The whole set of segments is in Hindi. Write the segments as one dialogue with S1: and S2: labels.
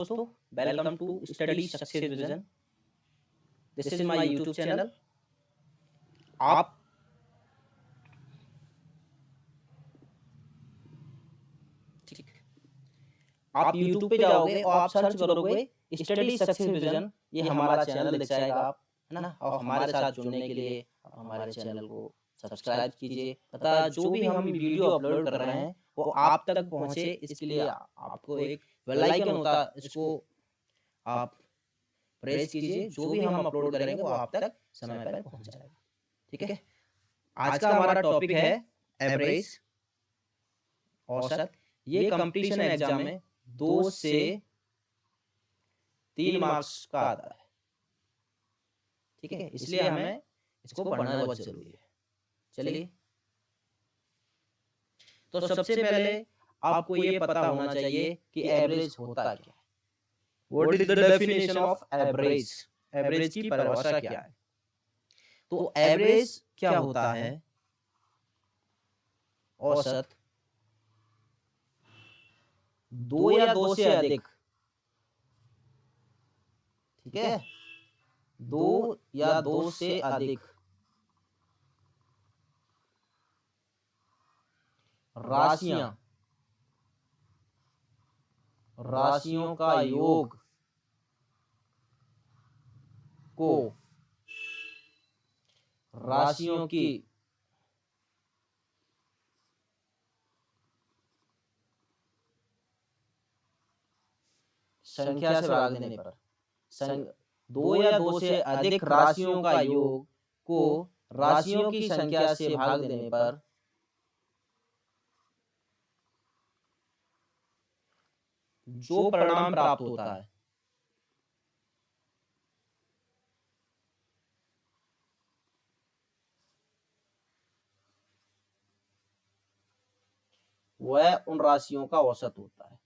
S1: दोस्तों, welcome to Study Success Vision. This is my YouTube channel. आप ठीक आप यूट्यूब पे जाओगे और आप सर्च करोगे स्टडी सक्सेस विजन, ये हमारा चैनल दिख जाएगा। आप है ना, और हमारे साथ जुड़ने के लिए हमारे चैनल को सब्सक्राइब कीजिए तथा जो भी हम वीडियो अपलोड कर रहे हैं वो आप तक पहुंचे, इसके लिए आपको एक बेल आइकन होता है, इसको आप प्रेस कीजिए। जो भी हम अपलोड करेंगे वो आप तक समय पर पहुंच जाएगा। ठीक है, आज का हमारा टॉपिक है एवरेज, औसत। ये कंपटीशन एग्जाम में 2 से 3 मार्क्स का आता है। ठीक है, इसलिए हमें इसको पढ़ना बहुत जरूरी है। चलिए, तो सबसे पहले आपको ये पता होना चाहिए कि एवरेज होता क्या है। What is the definition of average? Average की परिभाषा क्या है? तो एवरेज क्या होता है? औसत, दो या दो से अधिक, ठीक है, दो या दो से अधिक राशियां, राशियों का योग को राशियों की संख्या से भाग देने पर, दो या दो से अधिक राशियों का योग को राशियों की संख्या से भाग देने पर जो परिणाम प्राप्त होता है वह उन राशियों का औसत होता है।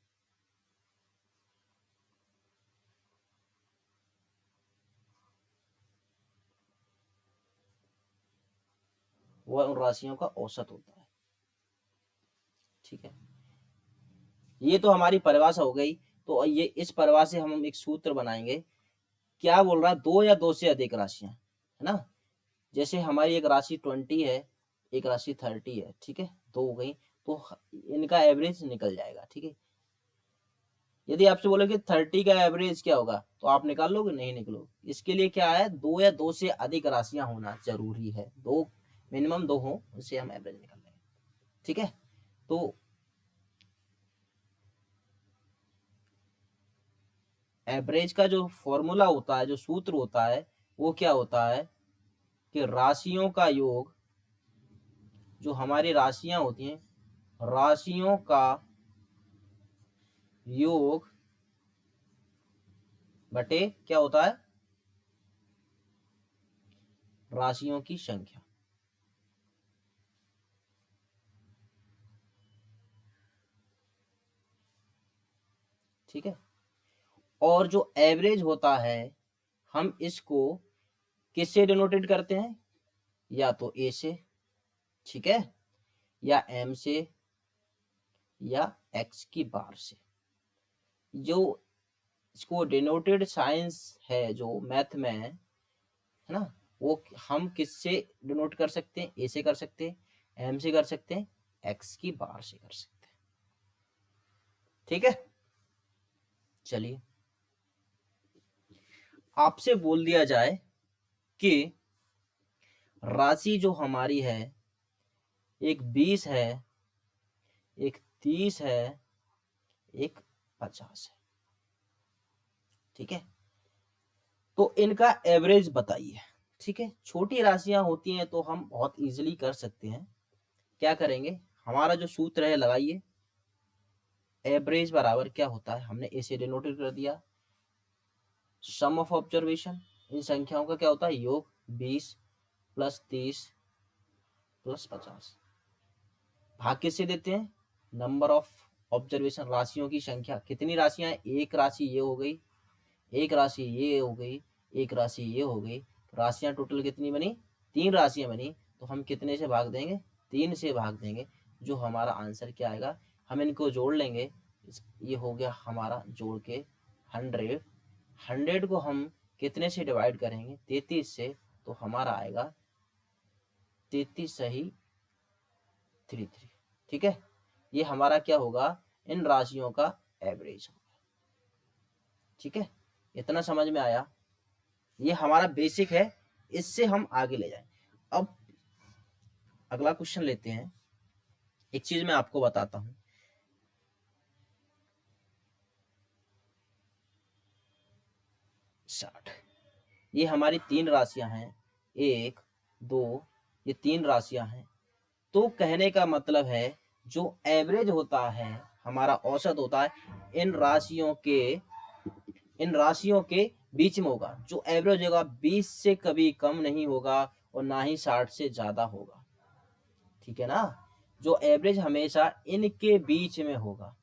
S1: वह उन राशियों का औसत होता है। ठीक है, ये तो हमारी परिभाषा हो गई। तो ये इस परिभाषा से हम एक सूत्र बनाएंगे। क्या बोल रहा है? दो या दो से अधिक राशियां, है ना। जैसे हमारी एक राशि 20 है, एक राशि 30 है, ठीक है, दो हो गई, तो इनका एवरेज निकल जाएगा। ठीक है, यदि आपसे बोले कि 30 का एवरेज क्या होगा तो आप निकाल लोगे? नहीं निकलोगे। इसके लिए क्या है, दो या दो से अधिक राशियां होना जरूरी है। दो, मिनिमम दो हो, उससे हम एवरेज निकाल लेंगे। ठीक है, तो एवरेज का जो फॉर्मूला होता है, जो सूत्र होता है, वो क्या होता है कि राशियों का योग, जो हमारी राशियां होती हैं, राशियों का योग बटे क्या होता है, राशियों की संख्या। ठीक है, और जो एवरेज होता है हम इसको किससे डिनोटेड करते हैं? या तो ए से, ठीक है, या एम से, या एक्स की बार से। जो इसको डिनोटेड साइंस है, जो मैथ में है ना, वो हम किससे डिनोट कर सकते हैं? ए से कर सकते हैं, एम से कर सकते हैं, एक्स की बार से कर सकते हैं। ठीक है, चलिए, आपसे बोल दिया जाए कि राशि जो हमारी है, एक 20 है, एक 30 है, एक 50 है। ठीक है, तो इनका एवरेज बताइए। ठीक है, छोटी राशियां होती हैं तो हम बहुत इजीली कर सकते हैं। क्या करेंगे, हमारा जो सूत्र है लगाइए। एवरेज बराबर क्या होता है, हमने इसे डिनोटेड कर दिया, सम ऑफ ऑब्जर्वेशन। इन संख्याओं का क्या होता है, योग। 20 प्लस 30 प्लस 50 भाग किससे देते हैं? नंबर ऑफ ऑब्जर्वेशन, राशियों की संख्या। कितनी राशियां हैं? एक राशि ये हो गई, एक राशि ये हो गई, एक राशि ये हो गई। राशियां टोटल कितनी बनी? 3 राशियां बनी। तो हम कितने से भाग देंगे? 3 से भाग देंगे। जो हमारा आंसर क्या आएगा, हम इनको जोड़ लेंगे। ये हो गया हमारा जोड़ के 100, 100 को हम कितने से डिवाइड करेंगे? 33 से, तो हमारा आएगा 33 सही 33। ठीक है, ये हमारा क्या होगा? इन राशियों का एवरेज होगा। ठीक है, इतना समझ में आया? ये हमारा बेसिक है, इससे हम आगे ले जाएं। अब अगला क्वेश्चन लेते हैं। एक चीज मैं आपको बताता हूं, 60, ये हमारी 3 राशियां हैं, 1 2, ये 3 राशियां हैं। तो कहने का मतलब है जो एवरेज होता है, हमारा औसत होता है, इन राशियों के बीच में होगा। जो एवरेज होगा 20 से कभी कम नहीं होगा और ना ही 60 से ज्यादा होगा। ठीक है ना? जो एवरेज हमेशा इनके बीच में होगा।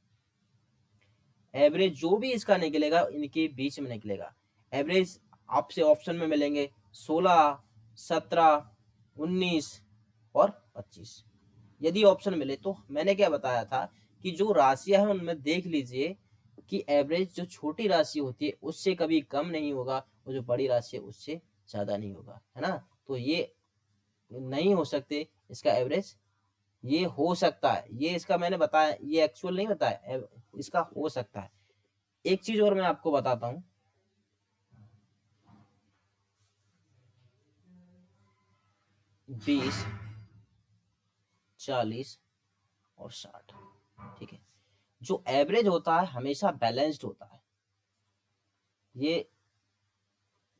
S1: एवरेज जो भी इसका निकलेगा इनके बीच में निकलेगा। एवरेज आपसे ऑप्शन में मिलेंगे 16, 17, 19 और 25। यदि ऑप्शन मिले तो मैंने क्या बताया था कि जो राशियां हैं उनमें देख लीजिए कि एवरेज जो छोटी राशि होती है उससे कभी कम नहीं होगा और जो बड़ी राशि है उससे ज्यादा नहीं होगा, है ना? तो ये नहीं हो सकते इसका एवरेज, ये हो सकता है, ये इसका मैंने बताया, ये एक्चुअल नहीं बताया, इसका हो सकता है। एक चीज और मैं आपको बताता हूं, 20, 40 और 60। ठीक है, जो एवरेज होता है हमेशा बैलेंस्ड होता है। ये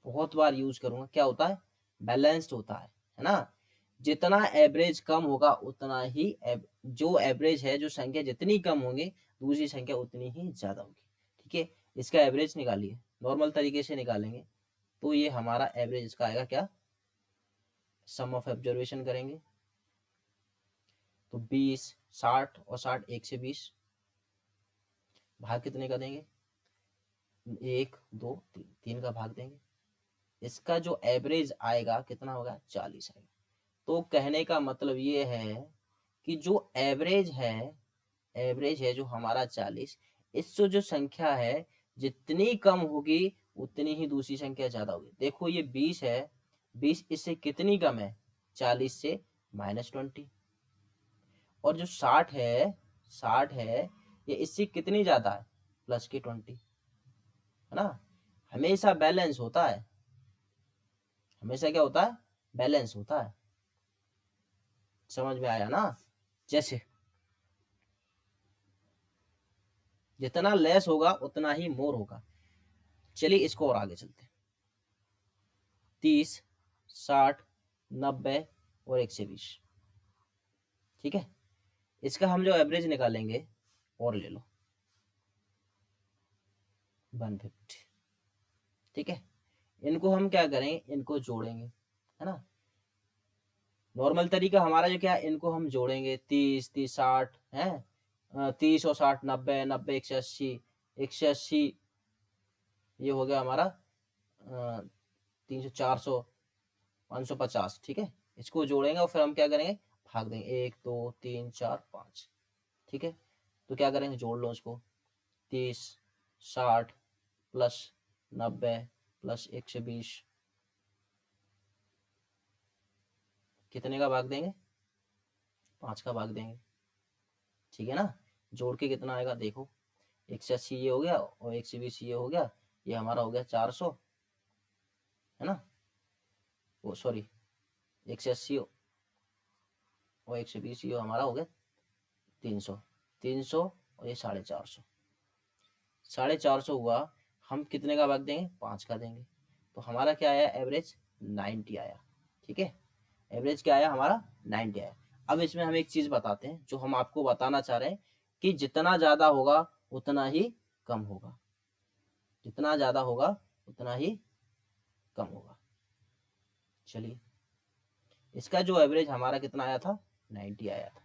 S1: बहुत बार यूज करूंगा, क्या होता है? बैलेंस्ड होता है ना? जितना एवरेज कम होगा उतना ही जो एवरेज है, जो संख्या जितनी कम होंगी दूसरी संख्या उतनी ही ज्यादा होगी। ठीक है, इसका एवरेज निकालिए, नॉर्मल तरीके से निकालेंगे तो ये हमारा एवरेज इसका आएगा क्या? सम ऑफ ऑब्जर्वेशन करेंगे तो 20, 60 और 60, 1 से 20, भाग कितने का देंगे? 1 2 3, 3 का भाग देंगे। इसका जो एवरेज आएगा कितना होगा? 40 आएगा। तो कहने का मतलब ये है कि जो एवरेज है जो हमारा 40, इससे जो संख्या है जितनी कम होगी उतनी ही दूसरी संख्या ज्यादा होगी। देखो ये 20 है, 20 इससे कितनी कम है? 40 से -20। और जो 60 है ये इससे कितनी ज्यादा है? +20, है ना? हमेशा बैलेंस होता है, हमेशा क्या होता है? बैलेंस होता है। समझ में आया ना? जैसे जितना लेस होगा उतना ही मोर होगा। चलिए इसको और आगे चलते हैं। 30, 60, 90 और 120। ठीक है, इसका हम जो एवरेज निकालेंगे, और ले लो 150। ठीक है, इनको हम क्या करेंगे? इनको जोड़ेंगे, है ना? नॉर्मल तरीका हमारा जो क्या है, इनको हम जोड़ेंगे। 30 30 60 है, 30 और 60 90, 90 180, 180 ये हो गया हमारा 300, 400, 550। ठीक है, इसको जोड़ेंगे और फिर हम क्या करेंगे? भाग देंगे, 1 2 3 4 5। ठीक है, तो क्या करेंगे? जोड़ लो इसको। 30, 60 प्लस 90 प्लस 120, कितने का भाग देंगे? 5 का भाग देंगे। ठीक है ना? जोड़ के कितना आएगा देखो, 180 ये हो गया और 120 ये हो गया, ये हमारा हो गया 400, है ना? वो सॉरी, 180 और 120 ये हमारा हो गया 300, 300 और ये 450, 450 हुआ। हम कितने का भाग देंगे? 5 का देंगे। तो हमारा क्या आया? एवरेज 90 आया। ठीक है, एवरेज क्या आया हमारा? 90 आया। अब इसमें हम एक चीज बताते हैं जो हम आपको बताना चाह रहे हैं कि जितना ज्यादा होगा उतना ही कम होगा, जितना ज्यादा होगा उतना ही कम होगा। चलिए, इसका जो एवरेज हमारा कितना आया था? 90 आया था।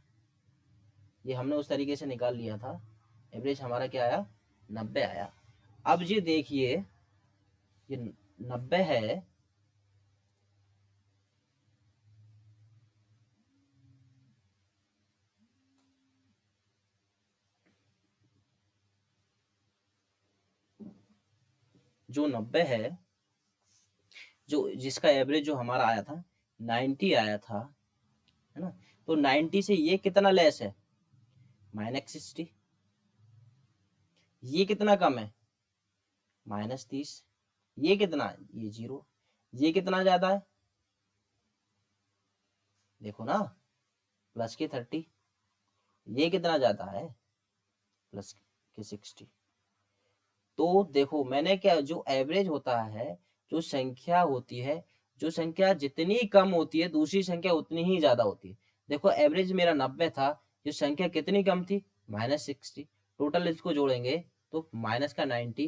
S1: ये हमने उस तरीके से निकाल लिया था। एवरेज हमारा क्या आया? 90 आया। अब ये देखिए, ये 90 है, जो 90 है, जो जिसका एवरेज जो हमारा आया था 90 आया था, है ना, तो 90 से ये कितना लेस है, -60। ये कितना कम है, -30। ये कितना, ये 0। ये कितना ज्यादा है, देखो ना, +30। ये कितना ज्यादा है, +60। तो देखो मैंने क्या, जो एवरेज होता है, जो संख्या होती है, जो संख्या जितनी कम होती है दूसरी संख्या उतनी ही ज्यादा होती है। देखो एवरेज मेरा 90 था, जो संख्या कितनी कम थी, -60। टोटल इसको जोड़ेंगे तो माइनस का 90,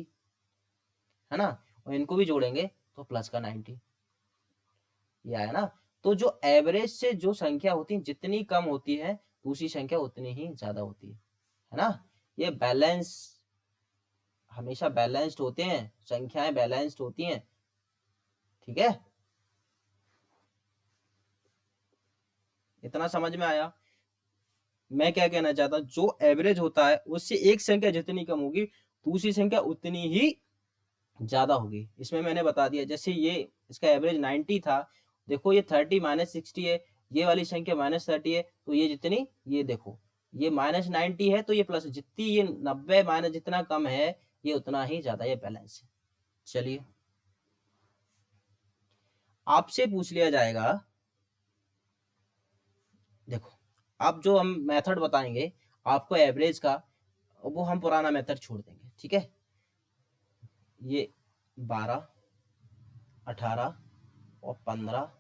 S1: है ना, और इनको भी जोड़ेंगे तो प्लस का 90। ये आया ना। तो जो एवरेज से जो संख्या होती है जितनी कम होती है दूसरी संख्या उतनी ही ज्यादा होती है ना। ये बैलेंस, हमेशा बैलेंस्ड होते हैं, संख्याएं बैलेंस्ड होती हैं, ठीक है। इतना समझ में आया। मैं क्या कहना चाहता हूं, जो एवरेज होता है उससे एक संख्या जितनी कम होगी दूसरी संख्या उतनी ही ज्यादा होगी। इसमें मैंने बता दिया, जैसे ये इसका एवरेज 90 था, देखो ये 30 -60 है, ये वाली संख्या -30 है, तो ये जितनी, ये देखो ये -90 है, तो ये प्लस, जितनी ये 90 माइनस जितना कम है ये उतना ही ज्यादा, ये बैलेंस है। चलिए आपसे पूछ लिया जाएगा, देखो अब जो हम मेथड बताएंगे आपको एवरेज का, वो हम पुराना मेथड छोड़ देंगे, ठीक है। ये 12, 18 और 15,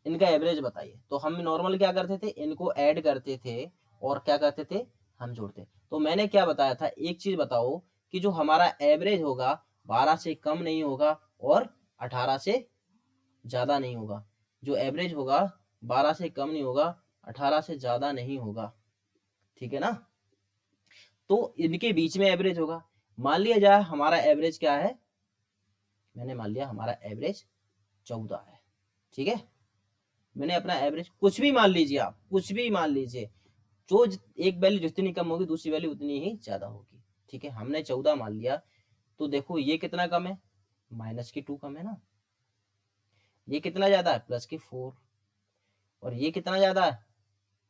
S1: इनका एवरेज बताइए। तो हम नॉर्मल क्या करते थे, इनको ऐड करते थे और क्या करते थे, हम जोड़ते। तो मैंने क्या बताया था, एक चीज बताओ कि जो हमारा एवरेज होगा 12 से कम नहीं होगा और 18 से ज्यादा नहीं होगा। जो एवरेज होगा 12 से कम नहीं होगा, 18 से ज्यादा नहीं होगा, ठीक है ना। तो इनके बीच में एवरेज होगा। मान लिया जाए हमारा एवरेज क्या है, मैंने मान लिया हमारा एवरेज 14 है, ठीक है। मैंने अपना एवरेज कुछ भी मान लीजिए, आप कुछ भी मान लीजिए, जो एक वैल्यू जितनी कम होगी दूसरी वैल्यू उतनी ही ज्यादा होगी, ठीक है। हमने 14 मान लिया, तो देखो ये कितना कम है, -2 कम है ना। ये कितना ज्यादा है, +4। और ये कितना ज्यादा है,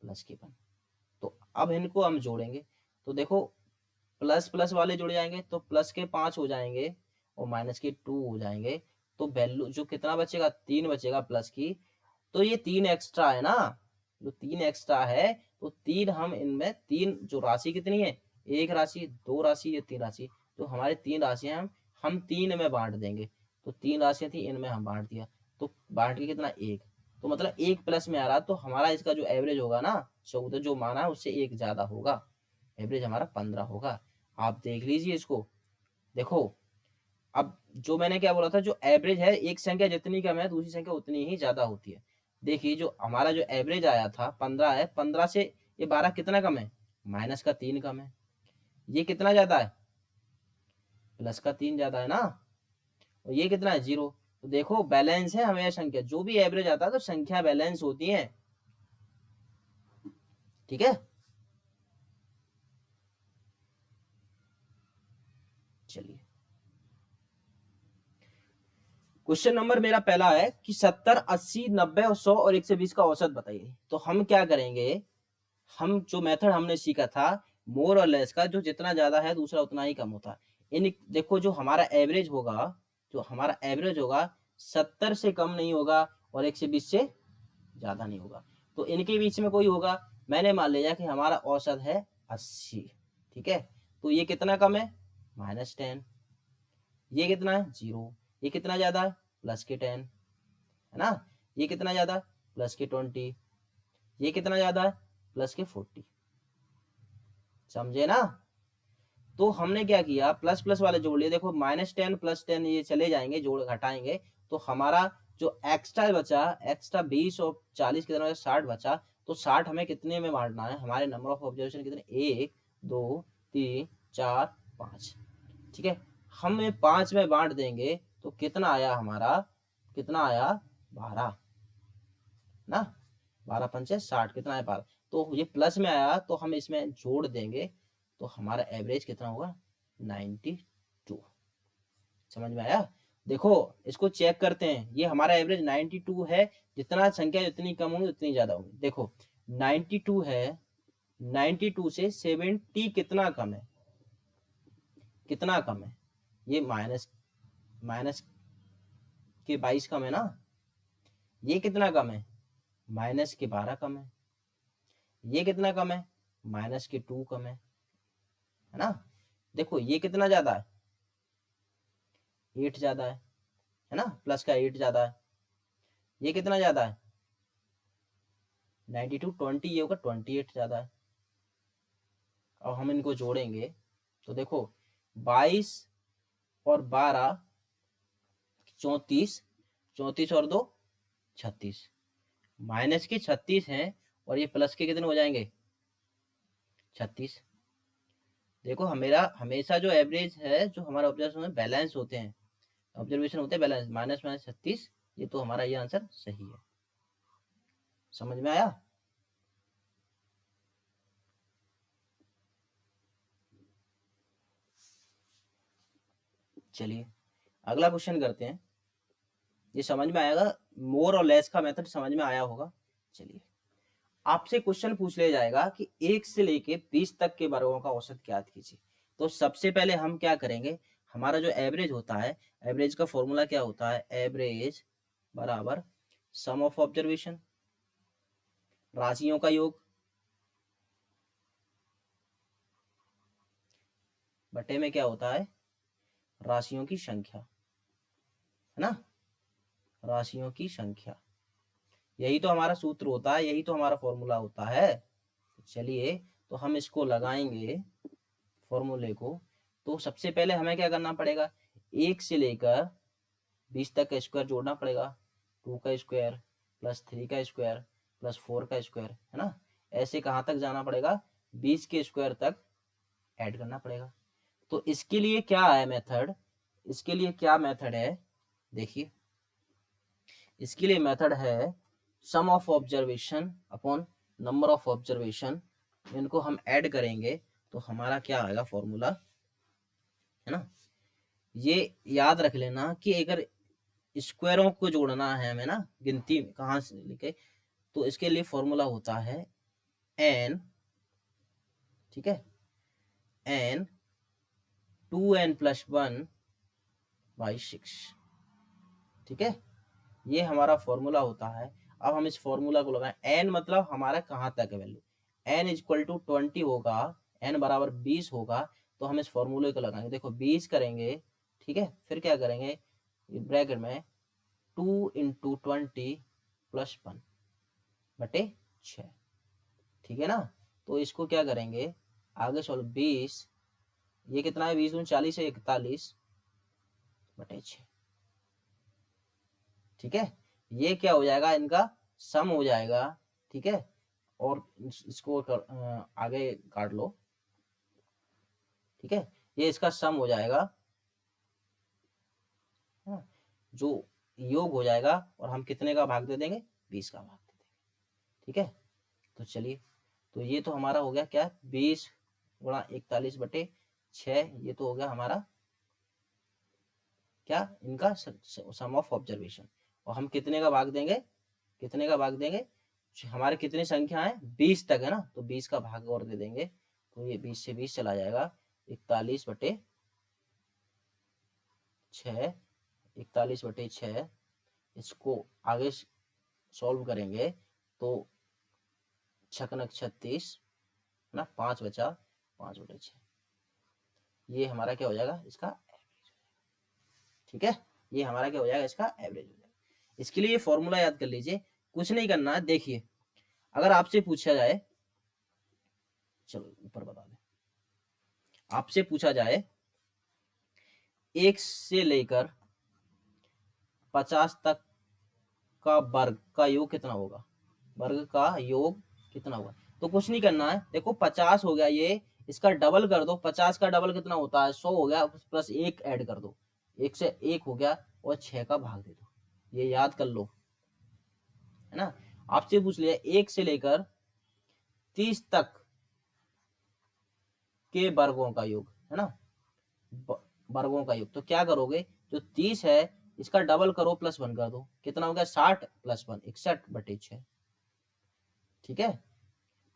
S1: +1। तो अब इनको हम जोड़ेंगे, तो देखो प्लस प्लस वाले जुड़ जाएंगे तो +5 हो जाएंगे और -2 हो जाएंगे। तो वैल्यू जो कितना बचेगा, 3 बचेगा प्लस की। तो ये 3 एक्स्ट्रा है ना, जो 3 एक्स्ट्रा है, तो 3 हम इनमें, 3 जो राशि कितनी है, एक राशि, दो राशि, ये 3 राशि, तो हमारे 3 राशियां हम 3 में बांट देंगे। तो 3 राशियां थी, इनमें हम बांट दिया, तो बांट के कितना, 1। तो मतलब 1 प्लस में आ रहा, तो हमारा इसका जो एवरेज होगा ना 14 जो माना है उससे 1 ज्यादा होगा, एवरेज हमारा 15 होगा। आप देख लीजिए इसको, देखो अब जो मैंने क्या बोला था, जो एवरेज है एक संख्या जितनी कम है दूसरी संख्या उतनी ही ज्यादा होती है। देखिए जो हमारा जो एवरेज आया था 15 है, 15 से ये 12 कितना कम है, -3 कम है। ये कितना ज्यादा है, +3 ज्यादा है ना। और ये कितना है, 0। तो देखो बैलेंस है हमेशा संख्या, जो भी एवरेज आता है तो संख्या बैलेंस होती है, ठीक है। चलिए क्वेश्चन नंबर मेरा पहला है कि 70, 80, 90 और 100 और 120 का औसत बताइए। तो हम क्या करेंगे, हम जो मेथड हमने सीखा था मोर और लेस का, जो जितना ज्यादा है दूसरा उतना ही कम होता है। इन देखो जो हमारा एवरेज होगा, जो हमारा एवरेज होगा 70 से कम नहीं होगा और 120 से ज्यादा नहीं होगा, तो इनके बीच में कोई होगा। मैंने मान लिया कि हमारा औसत है 80, ठीक है। तो ये कितना कम है, -10। ये कितना है, 0। ये कितना ज्यादा है, +10, है ना। ये कितना ज्यादा, +20। ये कितना ज्यादा है, +40। समझे ना। तो हमने क्या किया, प्लस प्लस वाले जोड़ लिए। देखो -10 +10 ये चले जाएंगे, जोड़ घटाएंगे, तो हमारा जो एक्स्ट्रा बचा, एक्स्ट्रा 20 और 40 कितना, 60 बचा। तो 60 हमें कितने में बांटना है, हमारे नंबर ऑफ ऑब्जर्वेशन कितने, 1 2 3 4 5, ठीक है। हम 5 में बांट देंगे तो कितना आया हमारा, कितना आया, 12 ना। 12 पंचे 60, कितना है 12। तो ये प्लस में आया तो हम इसमें जोड़ देंगे, तो हमारा एवरेज कितना होगा, 92। समझ में आया? देखो इसको चेक करते हैं, ये हमारा एवरेज 92 है, जितना संख्या जितनी कम होगी उतनी ज्यादा होगी। देखो 92 है, 92 से 70 कितना कम है, कितना कम है, ये माइनस माइनस के 22 कम है ना, ये कितना कम है, माइनस के 12 कम है, ये कितना कम है, माइनस के 2 कम है ना। देखो ये कितना ज्यादा है, 8 ज्यादा है ना, प्लस का 8 ज्यादा है, ये कितना ज्यादा है 92 20, ये होगा 28 ज्यादा है। और हम इनको जोड़ेंगे तो देखो 22 और 12 34, 34 और 2 36, माइनस के 36 हैं और ये प्लस के कितने हो जाएंगे 36। देखो हमेरा हमेशा जो एवरेज है, जो हमारा ऑब्जर्वेशन बैलेंस होते हैं, ऑब्जर्वेशन होते हैं बैलेंस, माइनस माइनस 36, ये तो हमारा ये आंसर सही है। समझ में आया? चलिए अगला क्वेश्चन करते हैं। ये समझ में आएगा, मोर और लेस का मेथड समझ में आया होगा। चलिए आपसे क्वेश्चन पूछ लिया जाएगा कि 1 से लेके 20 तक के वर्गों का औसत ज्ञात कीजिए। तो सबसे पहले हम क्या करेंगे, हमारा जो एवरेज होता है, एवरेज का फॉर्मूला क्या होता है, एवरेज बराबर सम ऑफ ऑब्जर्वेशन, राशियों का योग, बटे में क्या होता है, राशियों की संख्या, है ना, राशियों की संख्या। यही तो हमारा सूत्र होता है, यही तो हमारा फॉर्मूला होता है। चलिए तो हम इसको लगाएंगे फॉर्मूले को। तो सबसे पहले हमें क्या करना पड़ेगा, 1 से लेकर 20 तक का स्क्वायर जोड़ना पड़ेगा, 2 का स्क्वायर प्लस 3 का स्क्वायर प्लस 4 का स्क्वायर, है ना। ऐसे कहाँ तक जाना पड़ेगा, 20 के स्क्वायर तक ऐड करना पड़ेगा। तो इसके लिए क्या है मेथड, इसके लिए क्या मेथड है, देखिए इसके लिए मेथड है sum of observation upon number of observation. इनको हम ऐड करेंगे तो हमारा क्या आएगा फॉर्मूला, है ना। ये याद रख लेना कि अगर स्क्वायरों को जोड़ना है हमें ना, गिनती कहाँ से लेके, तो इसके लिए फॉर्मूला होता है n, ठीक है, n 2n + 1/6, ठीक है, ये हमारा फॉर्मूला होता है। अब हम इस फॉर्मूला को लगाएं, n मतलब हमारा कहाँ तक है वैल्यू, n = 20 होगा, n बराबर 20 होगा, तो हम इस फॉर्मूले को लगाएंगे। देखो 20 करेंगे, ठीक है, फिर क्या करेंगे, ब्रैकेट में 2 × 20 + 1/6, ठीक है ना। तो इसको क्या करेंगे आगे सॉल्व, 20, ये कितना है, 20 × 40 है 41/6, ठीक है। ये क्या हो जाएगा, इनका सम हो जाएगा, ठीक है। और इसको आगे काट लो, ठीक है, ये इसका सम हो जाएगा, जो योग हो जाएगा, और हम कितने का भाग दे देंगे, 20 का भाग दे देंगे, ठीक है। तो चलिए, तो ये तो हमारा हो गया क्या, 20 × 41/6, ये तो हो गया हमारा क्या, इनका सम ऑफ ऑब्जर्वेशन। और हम कितने का भाग देंगे, कितने का भाग देंगे, हमारे कितनी संख्या है, 20 तक है ना, तो 20 का भाग और दे देंगे, तो ये 20 से 20 चला जाएगा, 41/6, 41/6, इसको आगे सॉल्व करेंगे तो 6 × 36 ना, 5 बचा, 5/6, ये हमारा क्या हो जाएगा, इसका एवरेज, ठीक है, ये हमारा क्या हो जाएगा, इसका एवरेज हो जाएगा। इसके लिए फॉर्मूला याद कर लीजिए, कुछ नहीं करना है। देखिए अगर आपसे पूछा जाए, चलो ऊपर बता दें, आपसे पूछा जाए 1 से लेकर 50 तक का वर्ग का योग कितना होगा, वर्ग का योग कितना होगा, तो कुछ नहीं करना है। देखो 50 हो गया, ये इसका डबल कर दो, 50 का डबल कितना होता है, 100 हो गया, प्लस 1 ऐड कर दो, 1 से 1 हो गया, और 6 का भाग दे दो, ये याद कर लो, है ना। आपसे पूछ लिया 1 से लेकर 30 तक के वर्गों का योग, है ना, वर्गों का योग, तो क्या करोगे, जो 30 है इसका डबल करो, +1 कर दो, कितना हो गया 60 + 1 61/6। ठीक है,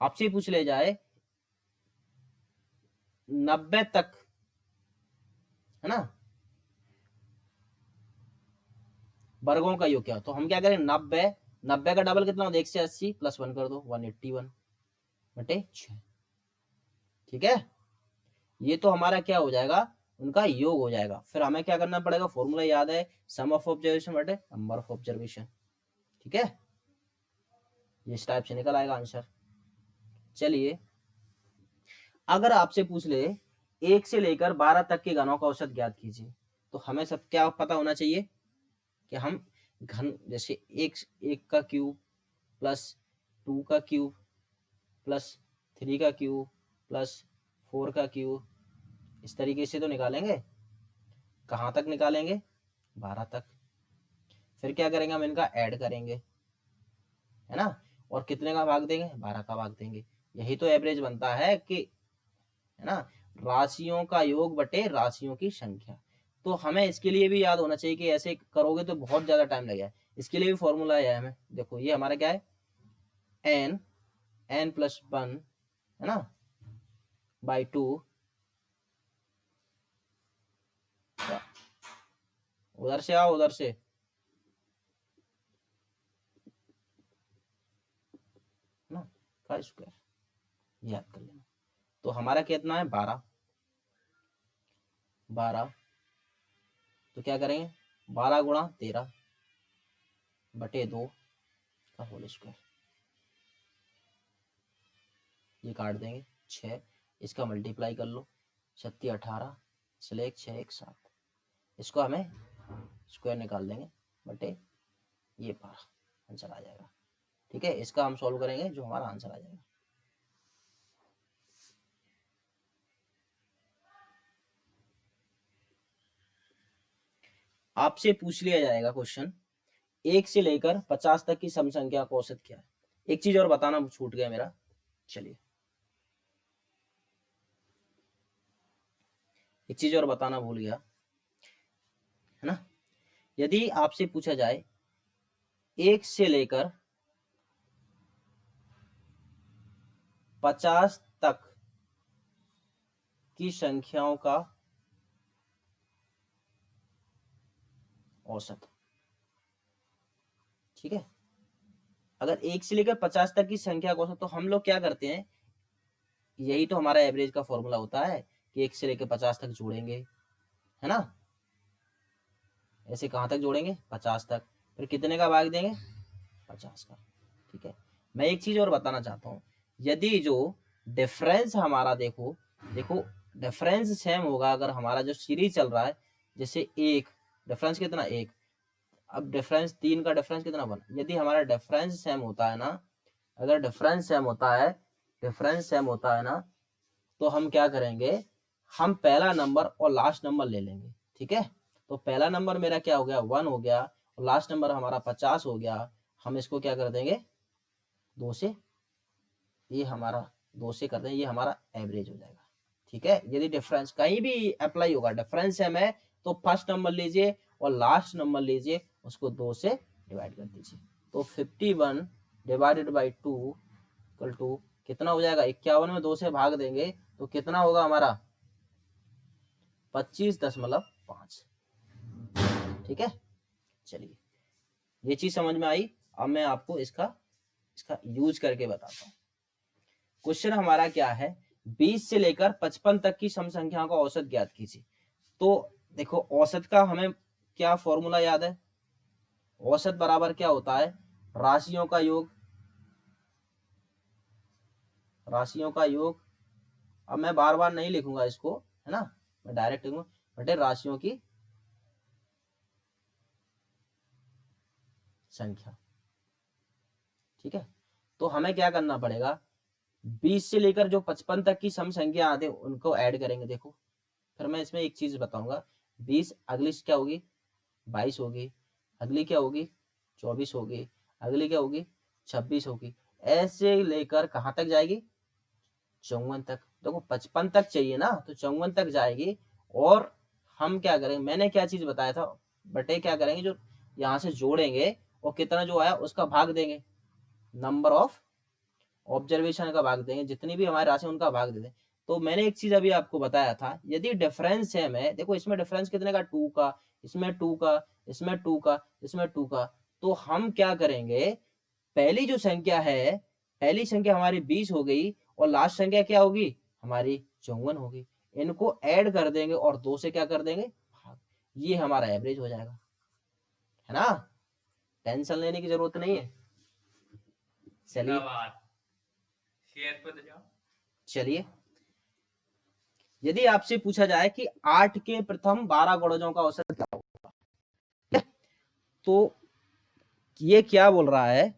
S1: आपसे पूछ ले जाए 90 तक, है ना, वर्गों का योग क्या, तो हम क्या करें 90 का डबल कितना होता है 180 +1 कर दो 181/6। ठीक है, ये तो हमारा क्या हो जाएगा, उनका योग हो जाएगा। फिर हमें क्या करना पड़ेगा, फॉर्मूला याद है, सम ऑफ ऑब्जर्वेशन बटे नंबर ऑफ ऑब्जर्वेशन। ठीक है, इस टाइप से निकल आएगा आंसर। चलिए, अगर आपसे पूछ ले 1 से लेकर 12 तक के घनों का औसत ज्ञात कीजिए, तो हमें सब क्या पता होना चाहिए कि हम घन, जैसे एक का क्यूब +2 का क्यूब +3 का क्यूब +4 का क्यूब, इस तरीके से तो निकालेंगे। कहाँ तक निकालेंगे, 12 तक। फिर क्या करेंगे, हम इनका ऐड करेंगे, है ना, और कितने का भाग देंगे, 12 का भाग देंगे। यही तो एवरेज बनता है कि, है ना, राशियों का योग बटे राशियों की संख्या। तो हमें इसके लिए भी याद होना चाहिए कि ऐसे करोगे तो बहुत ज्यादा टाइम लगेगा। इसके लिए भी फॉर्मूला है हमें, देखो ये हमारा क्या है, n+1, है ना, /2, उधर से आओ, उधर से, ना, का स्क्वायर याद कर लेना। तो हमारा कितना है 12, तो क्या करेंगे 12 गुणा 13/2 का होल स्क्वायर, ये काट देंगे 6, इसका मल्टीप्लाई कर लो, 36 18 / 6 1 7, इसको हमें स्क्वायर निकाल देंगे बटे ये 12, आंसर आ जाएगा। ठीक है, इसका हम सॉल्व करेंगे, जो हमारा आंसर आ जाएगा। आपसे पूछ लिया जाएगा क्वेश्चन, 1 से लेकर 50 तक की सम संख्या का औसत क्या है। एक चीज और बताना छूट गया मेरा, चलिए एक चीज और बताना भूल गया, है ना, यदि आपसे पूछा जाए 1 से लेकर 50 तक की संख्याओं का औसत, ठीक है, अगर 1 से लेकर 50 तक की संख्या का औसत, तो हम लोग क्या करते हैं, यही तो हमारा एवरेज का फॉर्मूला होता है कि 1 से लेकर 50 तक जोड़ेंगे, है ना, ऐसे कहां तक जोड़ेंगे 50 तक, फिर कितने का भाग देंगे 50 का। ठीक है, मैं एक चीज और बताना चाहता हूं, यदि जो डिफरेंस हमारा, देखो डिफरेंस सेम होगा, अगर हमारा जो सीरीज चल रहा है, जैसे एक डिफरेंस कितना 1, अब डिफरेंस 3 का डिफरेंस कितना 1, यदि हमारा डिफरेंस सेम होता है ना, अगर डिफरेंस सेम होता है ना, तो हम क्या करेंगे, हम पहला नंबर और लास्ट नंबर ले लेंगे। ठीक है, तो पहला नंबर मेरा क्या हो गया 1 हो गया, और लास्ट नंबर हमारा 50 हो गया, हम इसको क्या कर देंगे 2 से, ये हमारा 2 से कर देंगे, ये हमारा एवरेज हो जाएगा। ठीक है, यदि डिफरेंस कहीं भी अप्लाई होगा, डिफरेंस सेम है, तो फर्स्ट नंबर लीजिए और लास्ट नंबर लीजिए, उसको 2 से डिवाइड कर दीजिए, तो 51 डिवाइडेड बाई 2 इक्वल टू कितना हो जाएगा, 51 में 2 से भाग देंगे तो कितना होगा हमारा 25.5। ठीक है, चलिए ये चीज समझ में आई। अब मैं आपको इसका यूज करके बताता हूँ। क्वेश्चन हमारा क्या है, 20 से लेकर 55 तक की सम संख्याओं का औसत ज्ञात कीजिए। तो देखो औसत का हमें क्या फॉर्मूला याद है, औसत बराबर क्या होता है, राशियों का योग, अब मैं बार बार नहीं लिखूंगा इसको, है ना, मैं डायरेक्ट लिखूंगा बटे राशियों की संख्या। ठीक है, तो हमें क्या करना पड़ेगा, 20 से लेकर जो 55 तक की सम संख्या आते हैं उनको ऐड करेंगे। देखो फिर मैं इसमें एक चीज बताऊंगा, 20 अगली क्या होगी 22 होगी, अगली क्या होगी 24 होगी, अगली क्या होगी 26 होगी, ऐसे लेकर कहां तक जाएगी 54 तक। देखो 55 तक चाहिए ना, तो 54 तक जाएगी, और हम क्या करेंगे, मैंने क्या चीज बताया था, बटे क्या करेंगे, जो यहाँ से जोड़ेंगे और कितना जो आया उसका भाग देंगे, नंबर ऑफ ऑब्जर्वेशन का भाग देंगे, जितनी भी हमारे राशि उनका भाग दे दें। तो मैंने एक चीज अभी आपको बताया था, यदि डिफरेंस सेम है, देखो इसमें डिफरेंस कितने का, 2 का, इसमें 2 का, इसमें 2 का, इसमें 2 का, तो हम क्या करेंगे, पहली जो संख्या है, पहली संख्या हमारी 20 हो गई और लास्ट संख्या क्या होगी हमारी 54 होगी, इनको ऐड कर देंगे और 2 से क्या कर देंगे भाग, ये हमारा एवरेज हो जाएगा, है ना, टेंशन लेने की जरूरत नहीं है। चलिए चलिए, यदि आपसे पूछा जाए कि 8 के प्रथम 12 गुणजों का औसत क्या होगा, तो ये क्या बोल रहा है,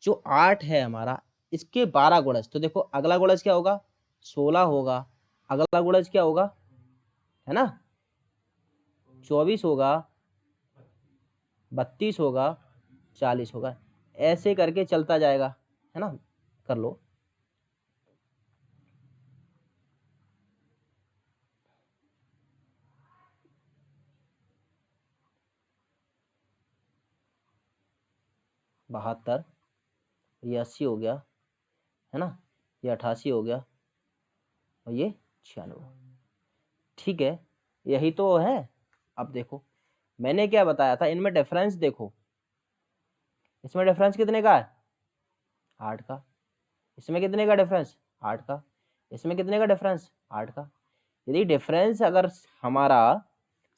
S1: जो 8 है हमारा, इसके 12 गुणज, तो देखो अगला गुणज क्या होगा 16 होगा, अगला गुणज क्या होगा, है ना 24 होगा, 32 होगा, 40 होगा, ऐसे करके चलता जाएगा, है ना, कर लो। बहत्तर, ये 80 हो गया, है ना, ये 88 हो गया और ये 96, ठीक है, यही तो है। अब देखो मैंने क्या बताया था, इनमें डिफरेंस देखो, इसमें डिफरेंस कितने का है 8 का, इसमें कितने का डिफरेंस 8 का, इसमें कितने का डिफरेंस 8 का। यदि डिफरेंस अगर हमारा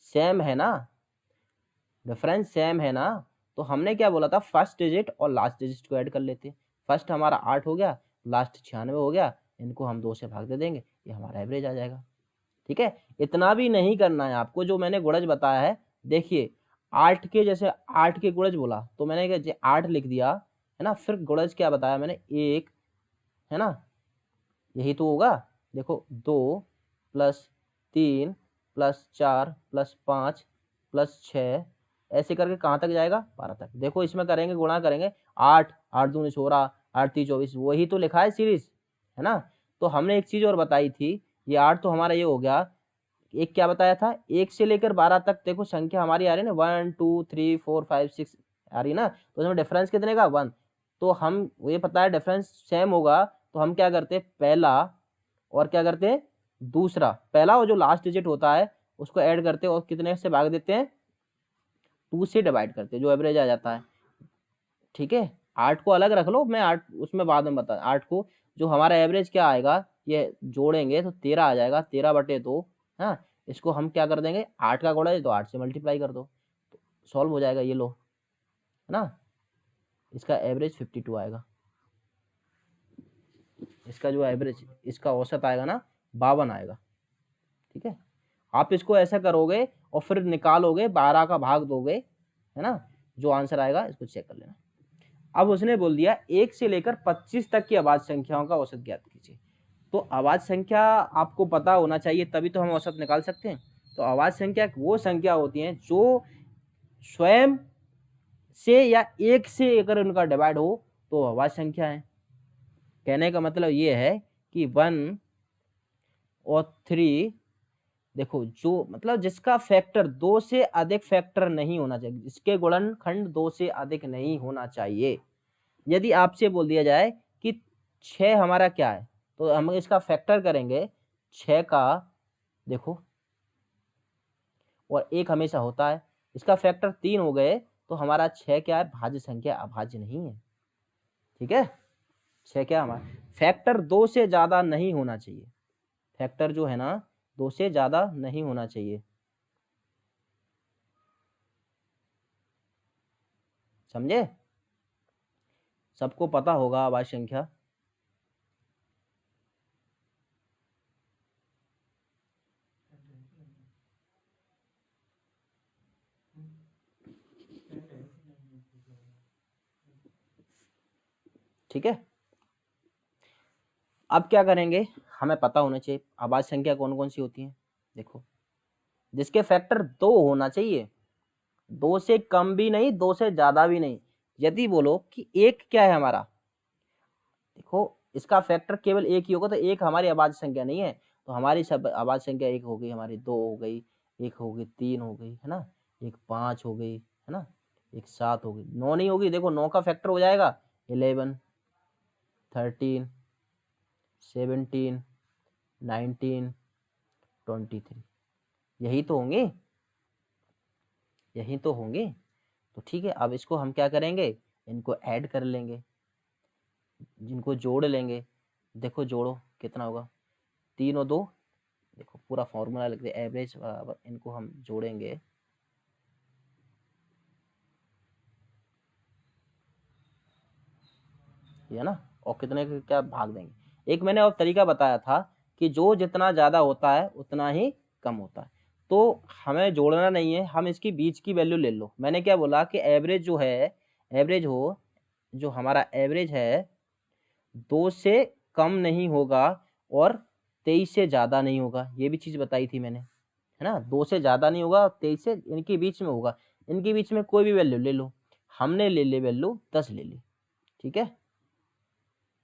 S1: सेम है ना, डिफरेंस सेम है ना, तो हमने क्या बोला था, फर्स्ट डिजिट और लास्ट डिजिट को ऐड कर लेते, फर्स्ट हमारा 8 हो गया, लास्ट 96 हो गया, इनको हम 2 से भाग दे देंगे, ये हमारा एवरेज आ जाएगा, ठीक है। इतना भी नहीं करना है आपको, जो मैंने गुणज बताया है, देखिए 8 के, जैसे 8 के गुणज बोला तो मैंने 8 लिख दिया, है ना, फिर गुणज क्या बताया मैंने 1, है ना, यही तो होगा, देखो 2 + 3 + 4 + 5 + 6, ऐसे करके कहाँ तक जाएगा 12 तक। देखो इसमें करेंगे, गुणा करेंगे, 8 8 दूनी 16, 8 3 24, वही तो लिखा है सीरीज, है ना। तो हमने एक चीज और बताई थी, ये 8 तो हमारा ये हो गया, एक क्या बताया था, 1 से लेकर 12 तक देखो संख्या हमारी आ रही है ना, 1 2 3 4 5 6 आ रही है ना, तो उसमें डिफरेंस कितने का 1, तो हम ये पता है डिफरेंस सेम होगा, तो हम क्या करते हैं, पहला और क्या करते हैं दूसरा, पहला और जो लास्ट डिजिट होता है उसको ऐड करते हैं और कितने से भाग देते हैं 2 से डिवाइड करते हैं, जो एवरेज आ जाता है, ठीक है। 8 को अलग रख लो, मैं 8 उसमें बाद में बता, 8 को जो हमारा एवरेज क्या आएगा, ये जोड़ेंगे तो 13 आ जाएगा, 13/2, हाँ, इसको हम क्या कर देंगे, 8 का गुणा है तो 8 से मल्टीप्लाई कर दो, तो सॉल्व हो जाएगा, ये लो, है ना, इसका एवरेज 52 आएगा, इसका जो एवरेज, इसका औसत आएगा ना 52 आएगा, ठीक है। आप इसको ऐसा करोगे और फिर निकालोगे, 12 का भाग दोगे, है ना, जो आंसर आएगा इसको चेक कर लेना। अब उसने बोल दिया 1 से लेकर 25 तक की आवाज संख्याओं का औसत ज्ञात कीजिए, तो आवाज संख्या आपको पता होना चाहिए, तभी तो हम औसत निकाल सकते हैं। तो आवाज संख्या वो संख्या होती है जो स्वयं से या 1 से अगर उनका डिवाइड हो तो आवाज संख्या है। कहने का मतलब ये है कि 1 और 3, देखो जो मतलब जिसका फैक्टर 2 से अधिक फैक्टर नहीं होना चाहिए, जिसके गुणनखंड 2 से अधिक नहीं होना चाहिए। यदि आपसे बोल दिया जाए कि 6 हमारा क्या है, तो हम इसका फैक्टर करेंगे 6 का, देखो, और 1 हमेशा होता है, इसका फैक्टर 3 हो गए, तो हमारा 6 क्या है, भाज्य संख्या, अभाज्य नहीं है, ठीक है। 6 क्या हमारा फैक्टर 2 से ज्यादा नहीं होना चाहिए, फैक्टर जो है ना 2 से ज्यादा नहीं होना चाहिए, समझे, सबको पता होगा आवाज संख्या। ठीक है, अब क्या करेंगे, हमें पता होना चाहिए आवाज संख्या कौन कौन सी होती है। देखो जिसके फैक्टर 2 होना चाहिए, 2 से कम भी नहीं, 2 से ज्यादा भी नहीं। यदि बोलो कि 1 क्या है हमारा, देखो इसका फैक्टर केवल 1 ही होगा, तो 1 हमारी आवाज संख्या नहीं है, तो हमारी सब आवाज संख्या 1 हो गई, हमारी 2 हो गई, एक हो गई, 3 हो गई, है ना, एक 5 हो गई, है ना, एक 7 हो गई, 9 नहीं होगी, देखो 9 का फैक्टर हो जाएगा 11, 13, 17, 19, 23, यही तो होंगे, यही तो होंगे। तो ठीक है, अब इसको हम क्या करेंगे, इनको ऐड कर लेंगे, जिनको जोड़ लेंगे। देखो जोड़ो कितना होगा, 3 और 2, देखो पूरा फॉर्मूला लिख दे, एवरेज बराबर, इनको हम जोड़ेंगे, है ना, और कितने के क्या भाग देंगे। एक मैंने और तरीका बताया था कि जो जितना ज्यादा होता है उतना ही कम होता है, तो हमें जोड़ना नहीं है, हम इसकी बीच की वैल्यू ले लो। मैंने क्या बोला कि एवरेज जो है, एवरेज हो, जो हमारा एवरेज है 2 से कम नहीं होगा और 23 से ज्यादा नहीं होगा, ये भी चीज बताई थी मैंने, है ना, 2 से ज्यादा नहीं होगा, 23 से इनके बीच में होगा। इनके बीच में कोई भी वैल्यू ले लो, हमने ले ली वैल्यू 10 ले ली, ठीक है,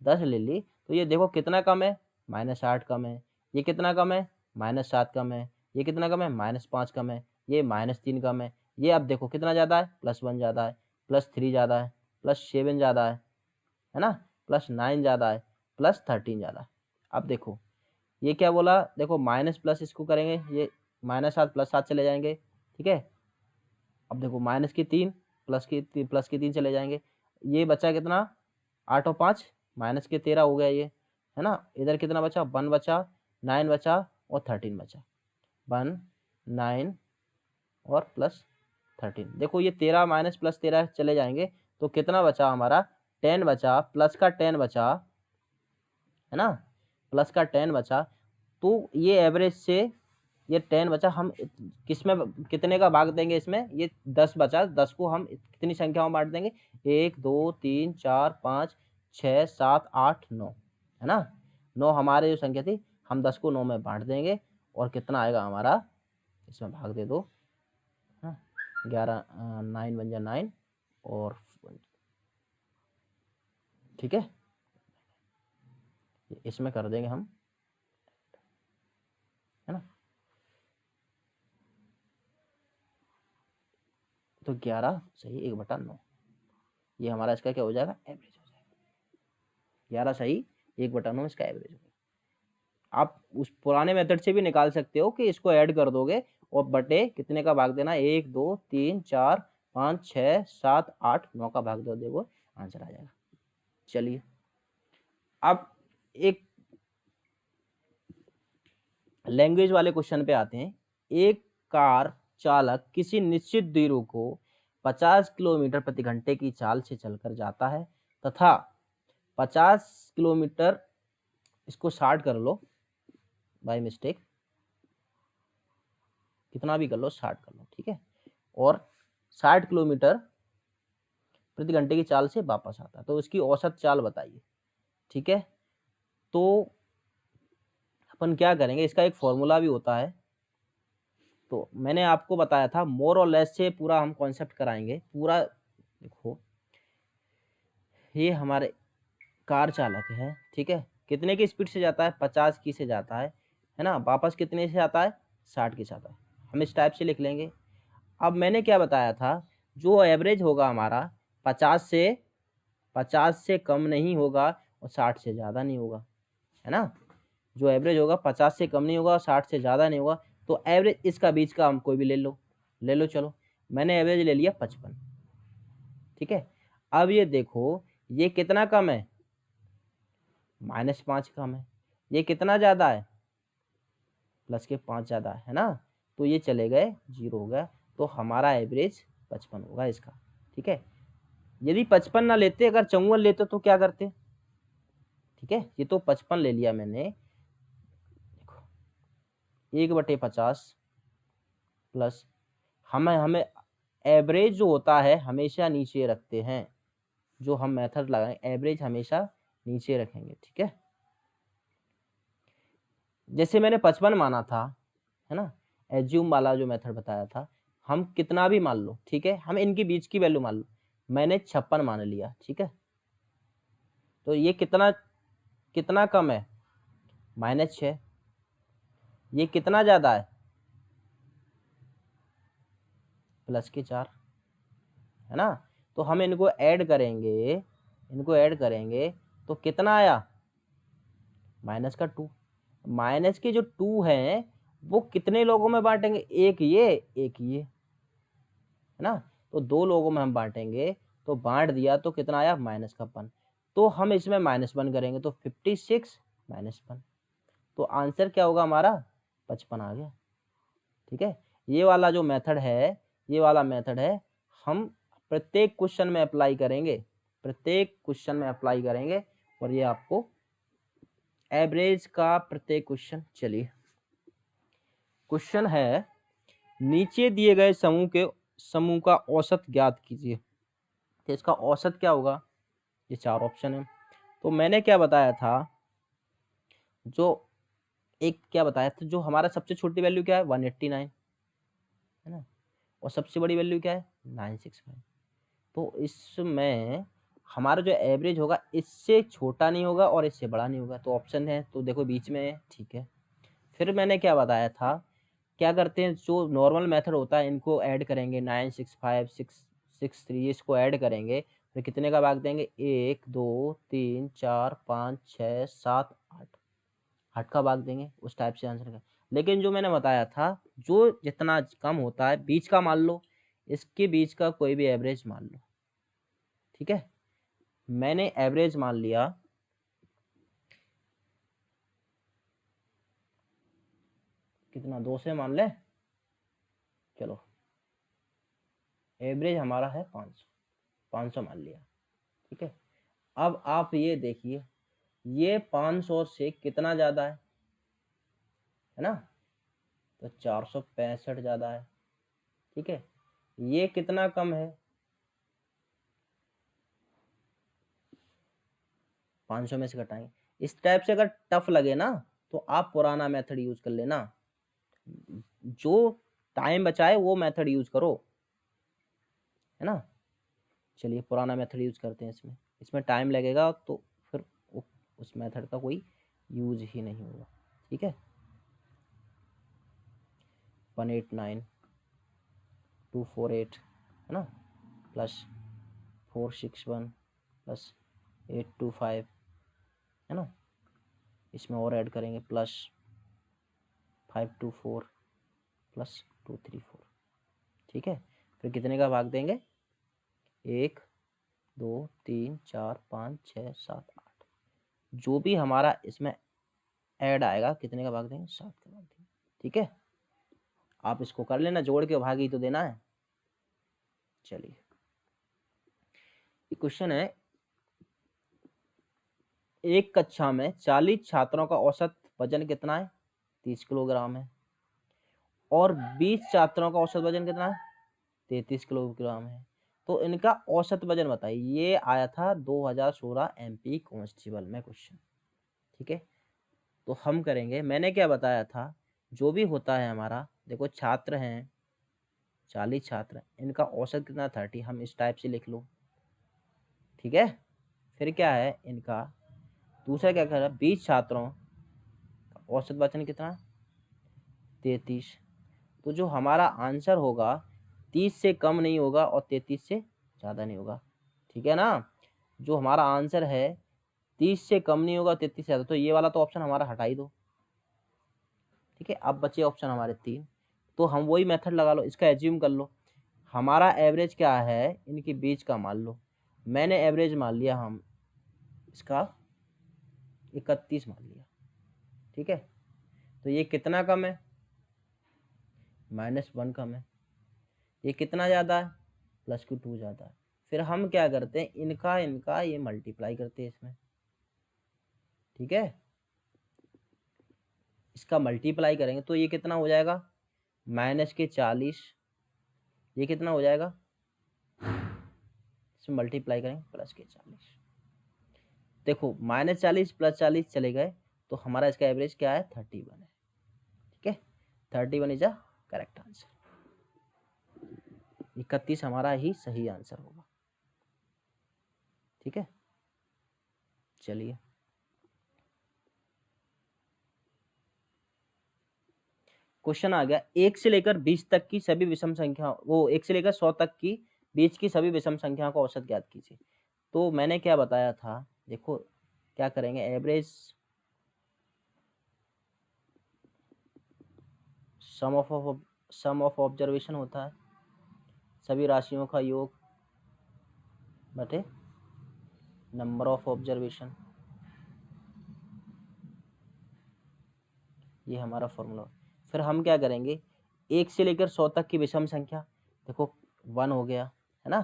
S1: 10 ले ली, तो ये देखो कितना कम है, -8 कम है, ये कितना कम है, -7 कम है, ये कितना कम है, -5 कम है, ये -3 कम है, ये अब देखो कितना ज्यादा है, +1 ज्यादा है, +3 ज्यादा है, +7 ज्यादा है ना, +9 ज्यादा है, +13 ज्यादा है। अब देखो ये क्या बोला, देखो माइनस प्लस इसको करेंगे, ये -7 +7 चले जाएंगे, ठीक है। अब देखो माइनस की 3 प्लस की 3 चले जाएंगे, ये बचा कितना, 8 और 5 -13 हो गया ये, है ना। इधर कितना बचा, 1 बचा, 9 बचा और 13 बचा, 1 9 और +13। देखो ये 13 माइनस +13 चले जाएंगे, तो कितना बचा हमारा, 10 बचा, प्लस का 10 बचा, है ना, प्लस का 10 बचा। तो ये एवरेज से ये 10 बचा, हम किसमें कितने का भाग देंगे, इसमें ये 10 बचा, 10 को हम कितनी संख्याओं में बांट देंगे, 1 2 3 4 5 6 7 8 9, है ना, 9 हमारे जो संख्या थी, हम 10 को 9 में बांट देंगे, और कितना आएगा हमारा, इसमें भाग दे दो, 11 9 बन जा 9 और, ठीक है, इसमें कर देंगे हम, है ना, तो 11 सही 1/9, ये हमारा इसका क्या हो जाएगा, एवरेज हो जाएगा, 11 सही 1/9 इसका एवरेज हो जाएगा। आप उस पुराने मेथड से भी निकाल सकते हो कि इसको ऐड कर दोगे और बटे कितने का भाग देना, 1 2 3 4 5 6 7 8 9 का भाग दो, देखो आंसर आ जाएगा। चलिए अब एक लैंग्वेज वाले क्वेश्चन पे आते हैं। एक कार चालक किसी निश्चित दूरी को 50 किलोमीटर प्रति घंटे की चाल से चलकर जाता है तथा 50 किलोमीटर, इसको 60 कर लो बाय मिस्टेक, कितना भी कर लो 60 कर लो, ठीक है, और 60 किलोमीटर प्रति घंटे की चाल से वापस आता है, तो इसकी औसत चाल बताइए, ठीक है। तो अपन क्या करेंगे, इसका एक फॉर्मूला भी होता है, तो मैंने आपको बताया था मोर और लेस से पूरा हम कॉन्सेप्ट कराएंगे पूरा। देखो ये हमारे कार चालक है, ठीक है, कितने की स्पीड से जाता है, 50 की से जाता है ना, वापस कितने से आता है, 60 की से आता है, हम इस टाइप से लिख लेंगे। अब मैंने क्या बताया था, जो एवरेज होगा हमारा 50 से कम नहीं होगा और 60 से ज़्यादा नहीं होगा, है ना, जो एवरेज होगा 50 से कम नहीं होगा और 60 से ज़्यादा नहीं होगा, तो एवरेज इसका बीच का हम कोई भी ले लो, चलो मैंने एवरेज ले लिया 55, ठीक है। अब ये देखो ये कितना कम है, -5 कम है, ये कितना ज़्यादा है, +5 ज़्यादा है ना, तो ये चले गए 0 हो गया, तो हमारा एवरेज 55 होगा इसका, ठीक है। यदि 55 ना लेते, अगर 54 लेते तो क्या करते, ठीक है, ये तो 55 ले लिया मैंने, देखो 1/50 प्लस, हमें एवरेज जो होता है हमेशा नीचे रखते हैं, जो हम मेथड लगाएं एवरेज हमेशा नीचे रखेंगे, ठीक है। जैसे मैंने 55 माना था, है ना, एज्यूम वाला जो मेथड बताया था, हम कितना भी मान लो, ठीक है, हम इनके बीच की वैल्यू मान लो, मैंने 56 मान लिया, ठीक है, तो ये कितना कितना कम है, -6, ये कितना ज्यादा है, प्लस के 4, है ना। तो हम इनको ऐड करेंगे, तो कितना आया, माइनस का 2। माइनस के जो 2 है वो कितने लोगों में बांटेंगे, एक ये है ना। तो 2 लोगों में हम बांटेंगे, तो बांट दिया तो कितना आया, माइनस का 1। तो हम इसमें -1 करेंगे तो 56 -1, तो आंसर क्या होगा हमारा, 55 आ गया। ठीक है, ये वाला जो मेथड है, हम प्रत्येक क्वेश्चन में अप्लाई करेंगे, और ये आपको एवरेज का प्रत्येक क्वेश्चन। चलिए, क्वेश्चन है, नीचे दिए गए समूह का औसत ज्ञात कीजिए। तो इसका औसत क्या होगा, ये 4 ऑप्शन है। तो मैंने क्या बताया था, जो हमारा सबसे छोटी वैल्यू क्या है, 189, है ना, और सबसे बड़ी वैल्यू क्या है, 965। तो इसमें हमारा जो एवरेज होगा इससे छोटा नहीं होगा और इससे बड़ा नहीं होगा, तो ऑप्शन है, तो देखो बीच में है। ठीक है, फिर मैंने क्या बताया था, क्या करते हैं, जो नॉर्मल मेथड होता है इनको ऐड करेंगे, 965 663, इसको ऐड करेंगे, फिर कितने का भाग देंगे, 1 2 3 4 5 6 7 8, 8 का भाग देंगे, उस टाइप से आंसर का। लेकिन जो मैंने बताया था, जो जितना कम होता है, बीच का मान लो, इसके बीच का कोई भी एवरेज मान लो। ठीक है, मैंने एवरेज मान लिया, कितना, 2 से मान ले, चलो एवरेज हमारा है 500 मान लिया। ठीक है, अब आप ये देखिए, ये 500 से कितना ज्यादा है ना, तो 465 ज्यादा है। ठीक है, ये कितना कम है, 500 में से घटाएंगे। इस टाइप से अगर टफ लगे ना, तो आप पुराना मेथड यूज कर लेना, जो टाइम बचाए वो मेथड यूज करो, है ना। चलिए पुराना मेथड यूज करते हैं, इसमें टाइम लगेगा, तो फिर उस मेथड का कोई यूज ही नहीं होगा। ठीक है, 189 248, है ना, प्लस 461 प्लस 825, है ना, इसमें और ऐड करेंगे, प्लस 524 प्लस 234। ठीक है, फिर कितने का भाग देंगे, 1 2 3 4 5 6 7 8, जो भी हमारा इसमें ऐड आएगा, कितने का भाग देंगे, 7 का भाग देंगे। ठीक है, आप इसको कर लेना, जोड़ के भाग ही तो देना है। चलिए, क्वेश्चन है, एक कक्षा में 40 छात्रों का औसत वजन कितना है, 30 किलोग्राम है, और 20 छात्रों का औसत वजन कितना है, 33 किलोग्राम है। तो इनका औसत वजन बताइए। ये आया था 2016 MP कांस्टेबल में क्वेश्चन। ठीक है, तो हम करेंगे, मैंने क्या बताया था, जो भी होता है हमारा, देखो छात्र हैं 40 छात्र, इनका औसत कितना, 30, हम इस टाइप से लिख लो। ठीक है, फिर क्या है इनका, दूसरा क्या कर रहा है, 20 छात्रों का औसत वजन कितना, 33। तो जो हमारा आंसर होगा 30 से कम नहीं होगा और 33 से ज़्यादा नहीं होगा। ठीक है ना, जो हमारा आंसर है 30 से कम नहीं होगा, 33 से ज़्यादा, तो ये वाला तो ऑप्शन हमारा हटा ही दो। ठीक है, अब बचे ऑप्शन हमारे 3, तो हम वही मेथड लगा लो, इसका एज्यूम कर लो, हमारा एवरेज क्या है, इनके बीच का मान लो। मैंने एवरेज मान लिया, हम इसका 31 मान लिया। ठीक है, तो ये कितना कम है, -1 कम है। ये कितना ज़्यादा है, +2 ज़्यादा है। फिर हम क्या करते हैं, इनका ये मल्टीप्लाई करते हैं इसमें। ठीक है, इसका मल्टीप्लाई करेंगे तो ये कितना हो जाएगा, -40, ये कितना हो जाएगा, इसमें मल्टीप्लाई करेंगे +40। देखो -40 +40 चले गए, तो हमारा इसका एवरेज क्या है, 31 है। ठीक है, 31 इज अ करेक्ट आंसर। 31 हमारा ही सही आंसर होगा। ठीक है, चलिए क्वेश्चन आ गया 1 से लेकर 20 तक की सभी विषम संख्या, वो 1 से लेकर 100 तक की बीच की सभी विषम संख्याओं का औसत ज्ञात कीजिए। तो मैंने क्या बताया था, देखो क्या करेंगे, एवरेज सम ऑफ ऑब्जर्वेशन होता है सभी राशियों का योग बटे नंबर ऑफ ऑब्जर्वेशन, ये हमारा फॉर्मूला। फिर हम क्या करेंगे, 1 से लेकर 100 तक की विषम संख्या, देखो 1 हो गया है ना,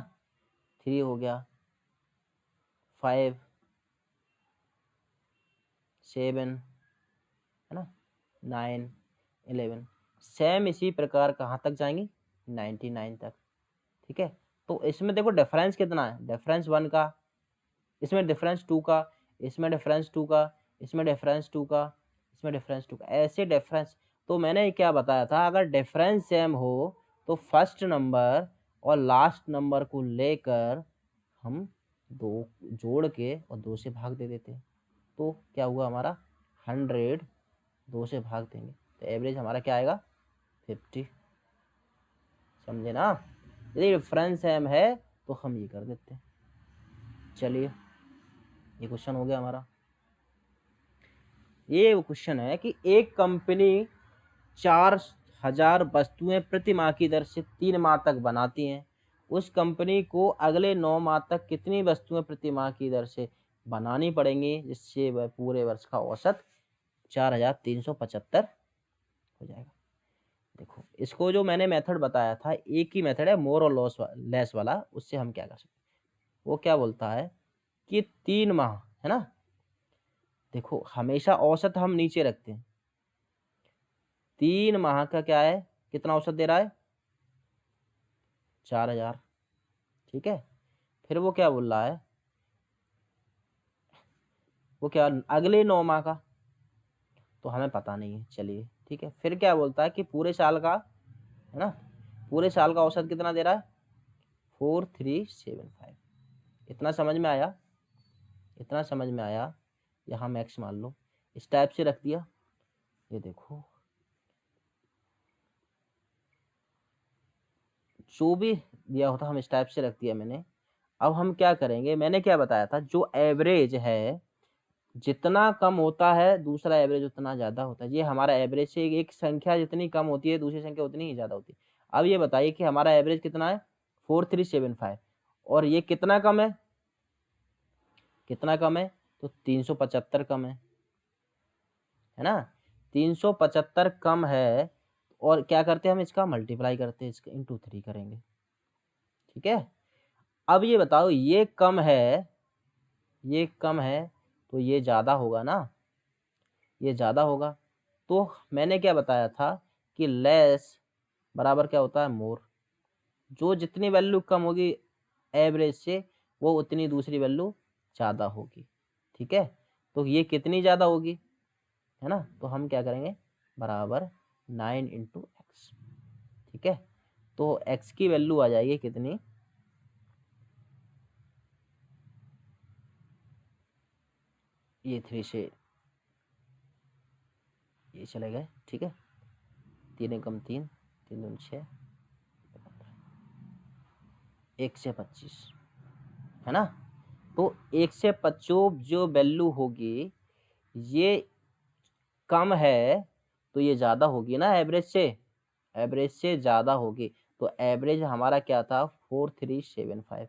S1: 3 हो गया, 5, 7 है ना, 9, 11, सेम इसी प्रकार कहाँ तक जाएंगी, 99 तक। ठीक है, तो इसमें देखो डिफरेंस कितना है, डिफरेंस 1 का, इसमें डिफरेंस 2 का, इसमें डिफरेंस 2 का, इसमें डिफरेंस 2 का, इसमें डिफरेंस 2 का, ऐसे डिफरेंस। तो मैंने क्या बताया था, अगर डिफरेंस सेम हो तो फर्स्ट नंबर और लास्ट नंबर को लेकर हम 2 जोड़ के और 2 से भाग दे देते हैं, तो क्या हुआ हमारा 100, 2 से भाग देंगे तो एवरेज हमारा क्या आएगा 50। समझे ना, यदि डिफरेंस सेम है तो हम ये कर देते हैं। चलिए ये क्वेश्चन हो गया हमारा। ये क्वेश्चन है कि एक कंपनी 4000 वस्तुएं प्रति माह की दर से 3 माह तक बनाती हैं, उस कंपनी को अगले 9 माह तक कितनी वस्तुएं प्रति माह की दर से बनानी पड़ेंगी जिससे वह पूरे वर्ष का औसत 4375 हो जाएगा। देखो इसको जो मैंने मेथड बताया था, एक ही मेथड है मोर और लेस वाला, उससे हम क्या कर सकते हैं, वो क्या बोलता है कि 3 माह है ना, देखो हमेशा औसत हम नीचे रखते हैं, 3 माह का क्या है, कितना औसत दे रहा है 4000। ठीक है, फिर वो क्या बोल रहा है, वो क्या अगले 9 माह का, तो हमें पता नहीं है। चलिए ठीक है, फिर क्या बोलता है कि पूरे साल का है ना, पूरे साल का औसत कितना दे रहा है 4375। इतना समझ में आया, इतना समझ में आया, यहाँ मैक्स मान लो, इस टाइप से रख दिया। ये देखो जो भी दिया होता हम इस टाइप से रख दिया मैंने। अब हम क्या करेंगे, मैंने क्या बताया था, जो एवरेज है जितना कम होता है दूसरा एवरेज उतना ज्यादा होता है, ये हमारा एवरेज से एक संख्या जितनी कम होती है दूसरी संख्या उतनी ही ज्यादा होती है। अब ये बताइए कि हमारा एवरेज कितना है 4375 और ये कितना कम है, कितना कम है, तो 375 कम है ना, 375 कम है, और क्या करते हैं हम इसका मल्टीप्लाई करते हैं, इसका इंटू 3 करेंगे। ठीक है, अब ये बताओ ये कम है, ये कम है तो ये ज्यादा होगा ना, ये ज्यादा होगा। तो मैंने क्या बताया था कि लेस बराबर क्या होता है मोर, जो जितनी वैल्यू कम होगी एवरेज से वो उतनी दूसरी वैल्यू ज्यादा होगी। ठीक है, तो ये कितनी ज्यादा होगी है ना, तो हम क्या करेंगे बराबर 9 इंटू एक्स। ठीक है, तो x की वैल्यू आ जाएगी कितनी, ये 3 से ये चले गए। ठीक है, 3 कम 3, 3 दूनी 6, 1 से 25 है ना, तो 1 से 25 जो वैल्यू होगी ये कम है तो ये ज्यादा होगी ना एवरेज से, एवरेज से ज्यादा होगी, तो एवरेज हमारा क्या था 4375।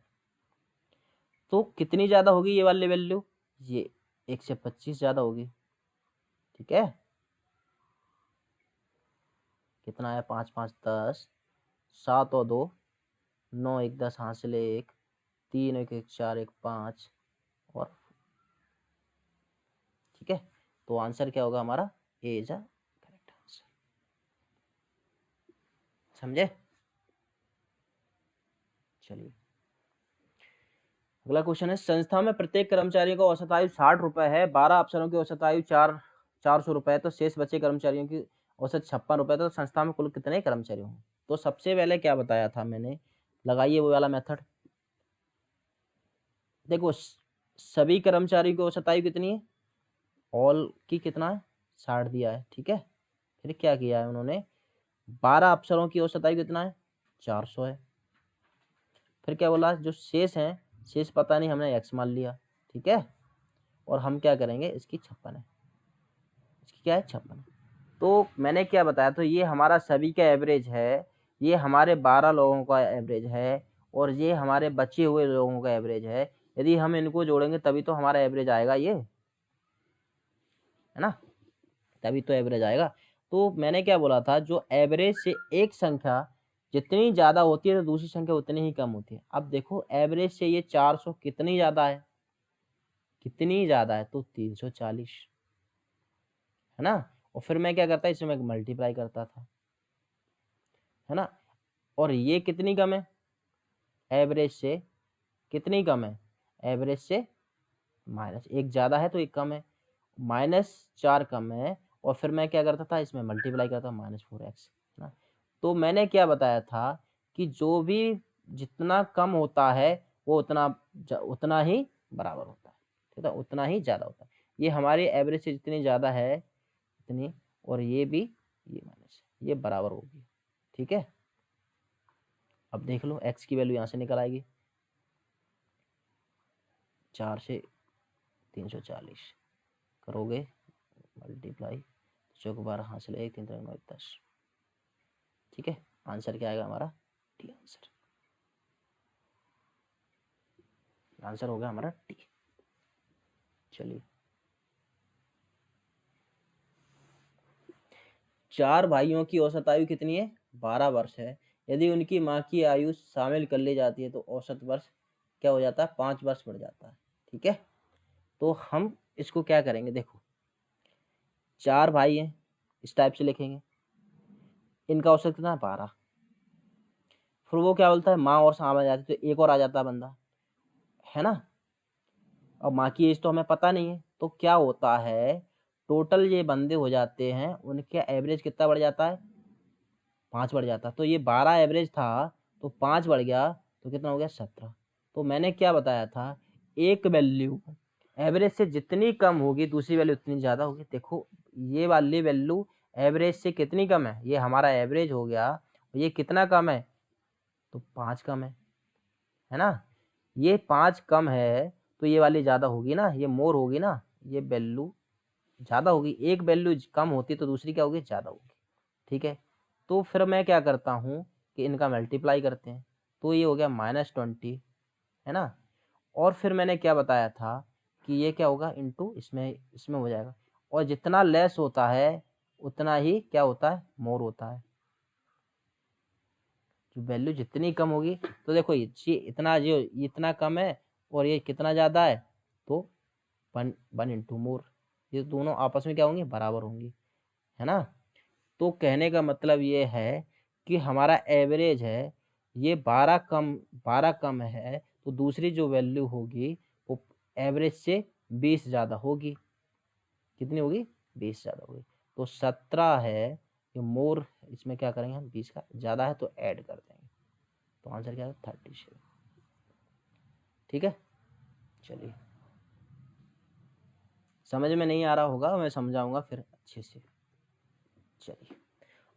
S1: तो कितनी ज्यादा होगी ये वाली वैल्यू, ये 1 से 25 ज्यादा होगी। ठीक है, कितना है 5 5 10, 7 और 2 9, 1 10, हासिल 1, 3 1 1 4 1 5 और। ठीक है, तो आंसर क्या होगा हमारा, ए इज अ करेक्ट आंसर। समझे, चलिए अगला क्वेश्चन है, संस्था में प्रत्येक कर्मचारी को औसत आयु 60 रुपए है, 12 अफसरों की औसत आयु 400 रुपए, तो शेष बचे कर्मचारियों की औसत 56 रुपए, तो संस्था में कुल कितने कर्मचारी होंगे। तो सबसे पहले क्या बताया था मैंने, लगाइए वो वाला मेथड। देखो सभी कर्मचारी की औसत आयु कितनी है, ऑल की कितना है 60 दिया है। ठीक है, फिर क्या किया है उन्होंने 12 अक्षरों की औसत आयु कितना है? 400 है। फिर क्या बोला, जो शेष है, शेष पता नहीं, हमने x मान लिया, ठीक है। और हम क्या करेंगे, इसकी 56 है, इसकी क्या है 56। तो मैंने क्या बताया, तो ये हमारा सभी का एवरेज है, ये हमारे 12 लोगों का एवरेज है, और ये हमारे बचे हुए लोगों का एवरेज है। यदि हम इनको जोड़ेंगे तभी तो हमारा एवरेज आएगा, ये है ना, तभी तो एवरेज आएगा। तो मैंने क्या बोला था, जो एवरेज से एक संख्या जितनी ज्यादा होती है तो दूसरी संख्या उतनी ही कम होती है। अब देखो एवरेज से ये 400 कितनी ज्यादा है, कितनी ज्यादा है, तो 340, है ना। और फिर मैं क्या करता, इसमें मल्टीप्लाई करता था, है ना। और ये कितनी कम है, एवरेज से कितनी कम है, एवरेज से माइनस एक ज्यादा है तो एक कम है, -4 कम है। और फिर मैं क्या करता था, इसमें मल्टीप्लाई करता -4x, ना। तो मैंने क्या बताया था कि जो भी जितना कम होता है वो उतना ही बराबर होता है, ठीक है, उतना ही ज्यादा होता है। ये हमारे एवरेज से जितनी ज्यादा है इतनी, और ये भी, ये माइनस, ये बराबर होगी, ठीक है। अब देख लो x की वैल्यू यहाँ से निकल आएगी, 4 से 340 करोगे मल्टीप्लाई, चौक 12 हासिल 1 3 3 9 10, ठीक है। आंसर क्या आएगा हमारा, टी आंसर, आंसर हो गया हमारा टी। चलिए, 4 भाइयों की औसत आयु कितनी है, 12 वर्ष है। यदि उनकी माँ की आयु शामिल कर ली जाती है तो औसत वर्ष क्या हो जाता है, 5 वर्ष बढ़ जाता है, ठीक है। तो हम इसको क्या करेंगे, देखो 4 भाई हैं, इस टाइप से लिखेंगे, इनका औसत कितना है 12। फिर वो क्या बोलता है, माँ और साम आ जाती तो एक और आ जाता है बंदा, है ना। और माँ की एज तो हमें पता नहीं है, तो क्या होता है, टोटल ये बंदे हो जाते हैं, उनके एवरेज कितना बढ़ जाता है, 5 बढ़ जाता है। तो ये 12 एवरेज था तो 5 बढ़ गया, तो कितना हो गया 17। तो मैंने क्या बताया था, एक वैल्यू एवरेज से जितनी कम होगी दूसरी वैल्यू उतनी ज्यादा होगी। देखो ये वाली वैल्यू एवरेज से कितनी कम है, ये हमारा एवरेज हो गया, ये कितना कम है, तो 5 कम है ना। ये 5 कम है तो ये वाली ज्यादा होगी ना, ये मोर होगी ना, ये वैल्यू ज्यादा होगी। एक वैल्यू कम होती तो दूसरी क्या होगी, ज्यादा होगी, ठीक है। तो फिर मैं क्या करता हूँ कि इनका मल्टीप्लाई करते हैं, तो ये हो गया -20, है ना। और फिर मैंने क्या बताया था कि ये क्या होगा, इनटू इसमें इसमें हो जाएगा। और जितना लेस होता है उतना ही क्या होता है, मोर होता है। जो वैल्यू जितनी कम होगी, तो देखो ये इतना, जो इतना कम है और ये कितना ज्यादा है, तो 1 इंटू मोर, ये दोनों आपस में क्या होंगी, बराबर होंगी, है ना। तो कहने का मतलब ये है कि हमारा एवरेज है, ये 12 कम है, तो दूसरी जो वैल्यू होगी वो एवरेज से 20 ज़्यादा होगी। कितनी होगी, 20 ज़्यादा होगी। तो 17 है, ये मोर, इसमें क्या करेंगे हम, 20 का ज़्यादा है तो ऐड कर देंगे, तो आंसर क्या है 37, ठीक है। चलिए, समझ में नहीं आ रहा होगा, मैं समझाऊंगा फिर अच्छे से। चलिए,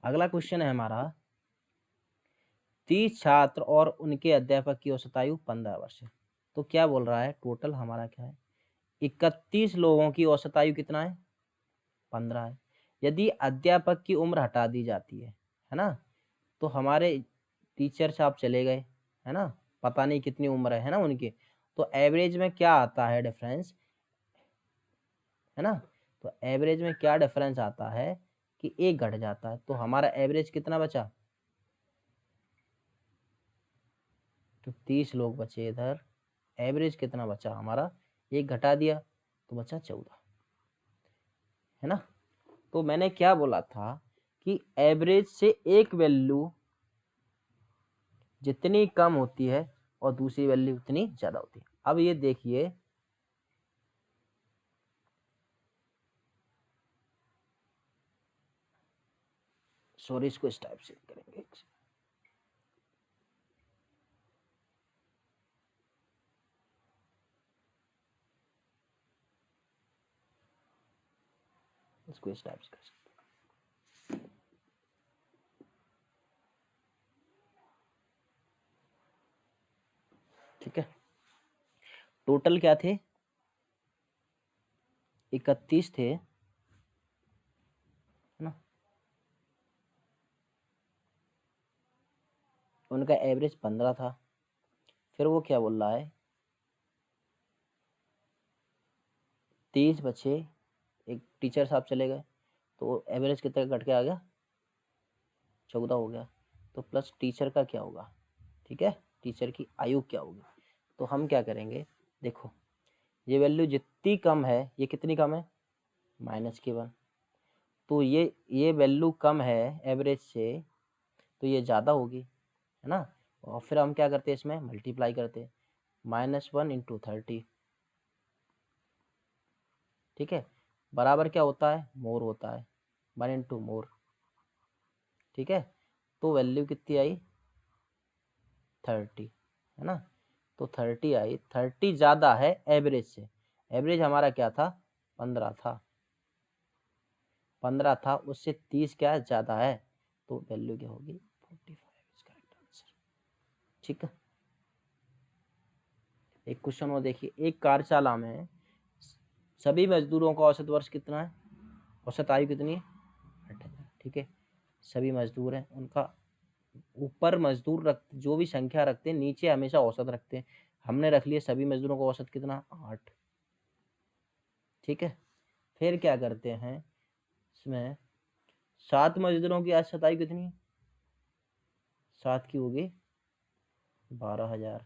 S1: अगला क्वेश्चन है हमारा, 30 छात्र और उनके अध्यापक की औसत आयु 15 वर्ष है। तो क्या बोल रहा है, टोटल हमारा क्या है, 31 लोगों की औसत आयु कितना है, 15 है। यदि अध्यापक की उम्र हटा दी जाती है ना, तो हमारे टीचर साहब चले गए, है ना, पता नहीं कितनी उम्र है ना उनकी, तो एवरेज में क्या आता है डिफरेंस, है ना। तो एवरेज में क्या डिफरेंस आता है कि एक घट जाता है, तो हमारा एवरेज कितना बचा, तो 30 लोग बचे इधर, एवरेज कितना बचा हमारा, एक घटा दिया तो बचा 14, है ना। तो मैंने क्या बोला था कि एवरेज से एक वैल्यू जितनी कम होती है और दूसरी वैल्यू उतनी ज्यादा होती है। अब ये देखिए, सॉरी इसको इस टाइप से करेंगे, इसको इस टाइप से कर सकते ठीक है, टोटल क्या थे, 31 थे, है ना। उनका एवरेज 15 था। फिर वो क्या बोल रहा है, 30 बच्चे, एक टीचर साहब चले गए, तो एवरेज कितने का घट के आ गया, 14 हो गया। तो प्लस टीचर का क्या होगा, ठीक है, टीचर की आयु क्या होगी। तो हम क्या करेंगे, देखो ये वैल्यू जितनी कम है, ये कितनी कम है, -1। तो ये वैल्यू कम है एवरेज से, तो ये ज़्यादा होगी, है ना। और फिर हम क्या करते हैं, इसमें मल्टीप्लाई करते हैं, -1 × 30, ठीक है, बराबर क्या होता है, मोर होता है, 1 × मोर, ठीक है। तो वैल्यू कितनी आई, 30, है ना। तो 30 आई, 30 ज़्यादा है एवरेज से। एवरेज हमारा क्या था, 15 था, 15 था, उससे 30 क्या ज़्यादा है, तो वैल्यू क्या होगी, 45 इसका आंसर, ठीक है। एक क्वेश्चन और देखिए, एक कार्यशाला में सभी मजदूरों का औसत वर्ष कितना है, औसत आयु कितनी है, 8000, ठीक है। सभी मजदूर हैं, उनका ऊपर मजदूर रख, जो भी संख्या रखते हैं नीचे हमेशा औसत रखते हैं। हमने रख लिया सभी मजदूरों का औसत कितना, 8, ठीक है। फिर क्या करते हैं, इसमें 7 मजदूरों की औसत आयु कितनी है, 7 की होगी 12000,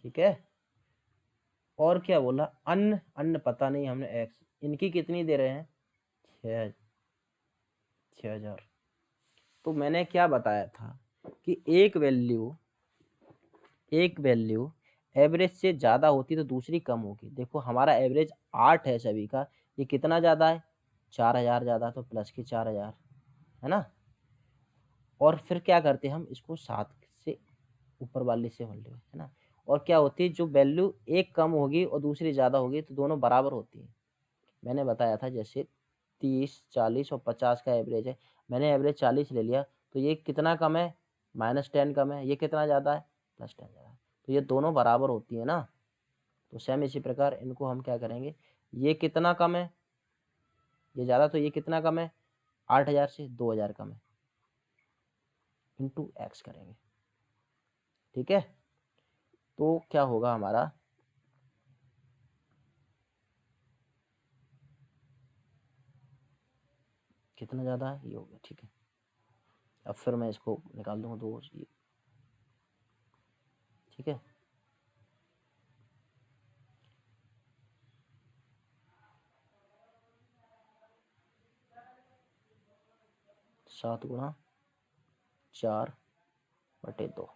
S1: ठीक है। और क्या बोला, अन्न, अन्न पता नहीं हमने एक्स, इनकी कितनी दे रहे हैं, 6000। तो मैंने क्या बताया था कि एक वैल्यू एवरेज से ज़्यादा होती तो दूसरी कम होगी। देखो हमारा एवरेज 8 है सभी का, ये कितना ज़्यादा है, 4000 ज़्यादा, तो प्लस के 4000, है ना। और फिर क्या करते हैं हम, इसको 7 से ऊपर वाले से मल्टीप्लाई, है ना। और क्या होती है, जो वैल्यू एक कम होगी और दूसरी ज़्यादा होगी तो दोनों बराबर होती है। मैंने बताया था जैसे 30, 40 और 50 का एवरेज है, मैंने एवरेज 40 ले लिया, तो ये कितना कम है, -10 कम है, ये कितना ज़्यादा है, +10 ज़्यादा है, तो ये दोनों बराबर होती है ना। तो सेम इसी प्रकार इनको हम क्या करेंगे, ये कितना कम है, ये ज़्यादा, तो ये कितना कम है, 8000 से 2000 कम है, × x करेंगे, ठीक है। तो क्या होगा हमारा, कितना ज़्यादा है, ये हो गया, ठीक है। अब फिर मैं इसको निकाल दूंगा 2, ठीक है। 7 × 4/2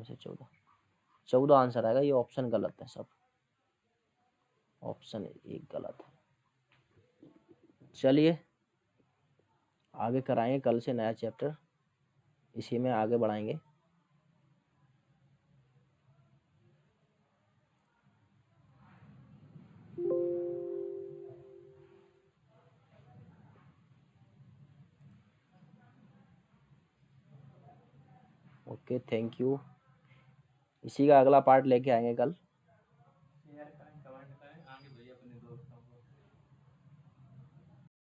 S1: से 14 आंसर आएगा। ये ऑप्शन गलत है सब, ऑप्शन 1 गलत है। चलिए आगे कराएंगे कल से नया चैप्टर, इसी में आगे बढ़ाएंगे। Okay, thank you. इसी का अगला पार्ट लेके आएंगे कल।